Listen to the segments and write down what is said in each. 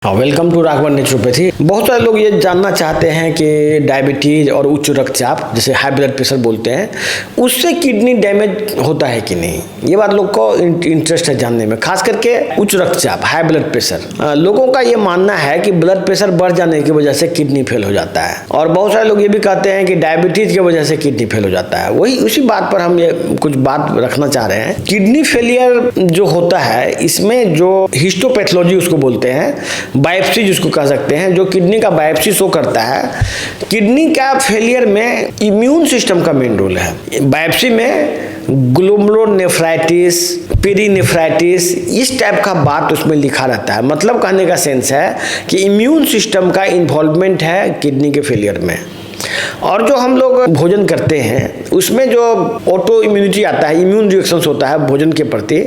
Welcome to Raghavan naturopathy. बहुत सारे लोग ये जानना चाहते हैं कि डायबिटीज और उच्च रक्तचाप, जिसे हाई ब्लड प्रेशर बोलते हैं, उससे किडनी डैमेज होता है कि नहीं। ये बात लोग को इंटरेस्ट है जानने में, खास करके उच्च रक्तचाप, हाई ब्लड प्रेशर। लोगों का ये मानना है कि ब्लड प्रेशर बढ़ जाने की वजह से किडनी फेल हो जाता है, और बहुत सारे लोग ये भी कहते हैं कि डायबिटीज की वजह से किडनी फेल हो जाता है। वही उसी बात पर हम ये कुछ बात रखना चाह रहे हैं। किडनी फेलियर जो होता है, इसमें जो हिस्टोपैथोलॉजी उसको बोलते हैं, बायोप्सी जिसको कह सकते हैं, जो किडनी का बायोप्सी शो करता है, किडनी का फेलियर में इम्यून सिस्टम का मेन रोल है। बायोप्सी में ग्लोमेरुलोनेफ्राइटिस, पेरिनेफ्राइटिस, इस टाइप का बात उसमें लिखा रहता है। मतलब कहने का सेंस है कि इम्यून सिस्टम का इन्वॉल्वमेंट है किडनी के फेलियर में। और जो हम लोग भोजन करते हैं उसमें जो ऑटो इम्यूनिटी आता है, इम्यून रिएक्शंस होता है भोजन के प्रति।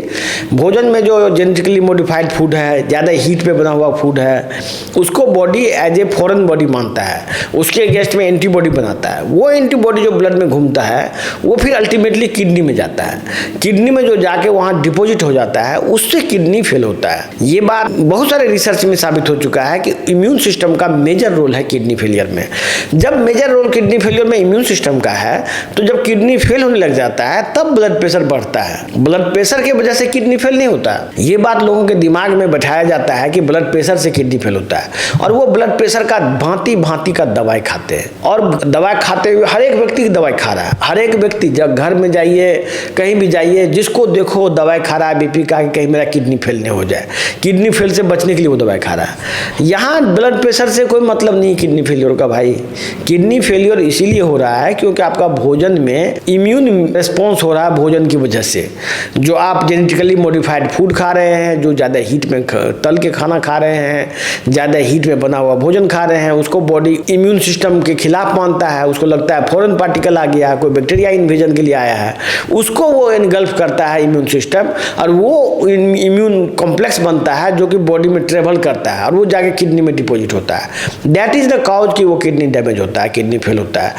भोजन में जो जेनेटिकली मॉडिफाइड फूड है, ज़्यादा हीट पे बना हुआ फूड है, उसको body as a foreign body मानता है, उसके अगेंस्ट में एंटीबॉडी बनाता है। वो एंटीबॉडी जो ब्लड में घूमता है वो फिर अल्टीमेटली किडनी में जाता है। किडनी में जो जाके वहाँ डिपॉजिट हो जाता है, उससे किडनी फेल होता है। ये बात बहुत सारे रिसर्च में साबित हो चुका है कि इम्यून सिस्टम का मेजर रोल है किडनी फेलियर में। जब मेजर रोल किडनी फेलियर में इम्यून सिस्टम का है, तो जब किडनी फेल होने लग जाता है तब ब्लड प्रेशर बढ़ता है। ब्लड प्रेशर की वजह से किडनी फेल नहीं होता। ये बात लोगों के दिमाग में बैठाया जाता है कि ब्लड प्रेशर से किडनी फेल होता है, और वो ब्लड प्रेशर का भांति भांति का दवाई खाते हैं। और दवाई खाते हुए हर एक व्यक्ति की दवाई खा रहा है। हर एक व्यक्ति, जब घर में जाइए, कहीं भी जाइए, जिसको देखो दवाई खा रहा है बीपी का, कि कहीं मेरा किडनी फेल नहीं हो जाए। किडनी फेल से बचने के लिए वो दवाई खा रहा है। यहाँ ब्लड प्रेशर से कोई मतलब नहीं किडनी फेलियर का भाई। किडनी फेलियर इसीलिए हो रहा है क्योंकि आपका भोजन में इम्यून रिस्पॉन्स हो रहा है भोजन की वजह से। जो आप जेनेटिकली मॉडिफाइड फूड खा रहे हैं, जो ज़्यादा हीट में तल के खाना खा रहे हैं, ज़्यादा हीट में बना हुआ भोजन खा रहे हैं, उसको बॉडी इम्यून सिस्टम के खिलाफ मानता है। उसको लगता है फॉरेन पार्टिकल आ गया, कोई बैक्टीरिया इन्वेजन के लिए आया है, उसको वो एनगल्फ करता है इम्यून सिस्टम, और वो इम्यून कॉम्प्लेक्स बनता है जो कि बॉडी में ट्रेवल करता है, और वो जाके किडनी में डिपॉजिट होता है। दैट इज द कॉज कि वो किडनी डैमेज होता है, किडनी फेल होता है।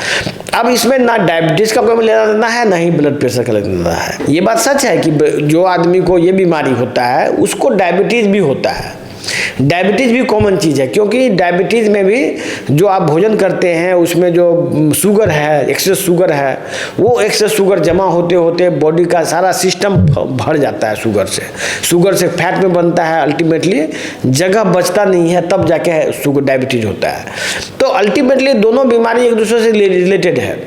अब इसमें ना डायबिटीज का कोई लेना देना है, ना ही ब्लड प्रेशर का लेना देना है। ये बात सच है कि जो आदमी को ये बीमारी होता है उसको डायबिटीज भी होता है। डायबिटीज भी कॉमन चीज़ है, क्योंकि डायबिटीज में भी जो आप भोजन करते हैं उसमें जो शुगर है, एक्सेस शुगर है, वो एक्सेस शुगर जमा होते होते बॉडी का सारा सिस्टम भर जाता है शुगर से। शुगर से फैट में बनता है, अल्टीमेटली जगह बचता नहीं है, तब जाके शुगर डायबिटीज होता है। तो अल्टीमेटली दोनों बीमारी एक दूसरे से रिलेटेड है,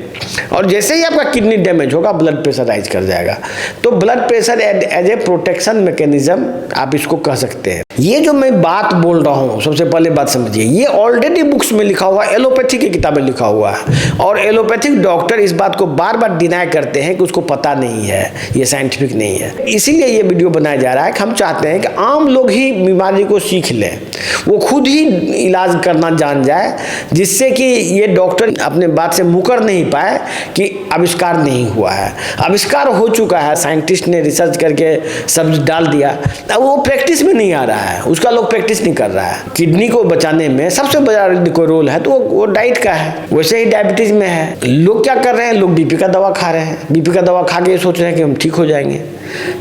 और जैसे ही आपका किडनी डैमेज होगा ब्लड प्रेशर राइज कर जाएगा। तो blood pressure as a protection mechanism आप इसको कह सकते हैं। ये जो मैं बात बोल रहा हूँ, सबसे पहले बात समझिए, ये ऑलरेडी बुक्स में लिखा हुआ है, एलोपैथी की किताबें लिखा हुआ है, और एलोपैथिक डॉक्टर इस बात को बार बार डिनाई करते हैं कि उसको पता नहीं है, ये साइंटिफिक नहीं है। इसीलिए ये वीडियो बनाया जा रहा है कि हम चाहते हैं कि आम लोग ही बीमारी को सीख लें, वो खुद ही इलाज करना जान जाए, जिससे कि ये डॉक्टर अपने बात से मुकर नहीं पाए कि आविष्कार नहीं हुआ है। आविष्कार हो चुका है, साइंटिस्ट ने रिसर्च करके सब डाल दिया, अब वो प्रैक्टिस में नहीं आ रहा है, उसका लोग प्रैक्टिस नहीं कर रहा है। किडनी को बचाने में सबसे बड़ा कोई रोल है तो वो डाइट का है। वैसे ही डायबिटीज में है, लोग क्या कर रहे हैं, लोग बीपी का दवा खा रहे हैं, बीपी का दवा खा के सोच रहे हैं कि हम ठीक हो जाएंगे।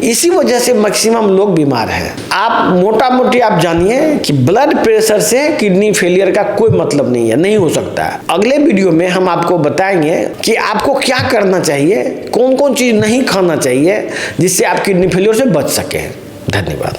इसी वजह से मैक्सिमम लोग बीमार हैं। आप मोटा मोटी आप जानिए कि ब्लड प्रेशर से किडनी फेलियर का कोई मतलब नहीं है, नहीं हो सकता है। अगले वीडियो में हम आपको बताएंगे कि आपको क्या करना चाहिए, कौन कौन चीज नहीं खाना चाहिए, जिससे आप किडनी फेलियर से बच सकें। धन्यवाद।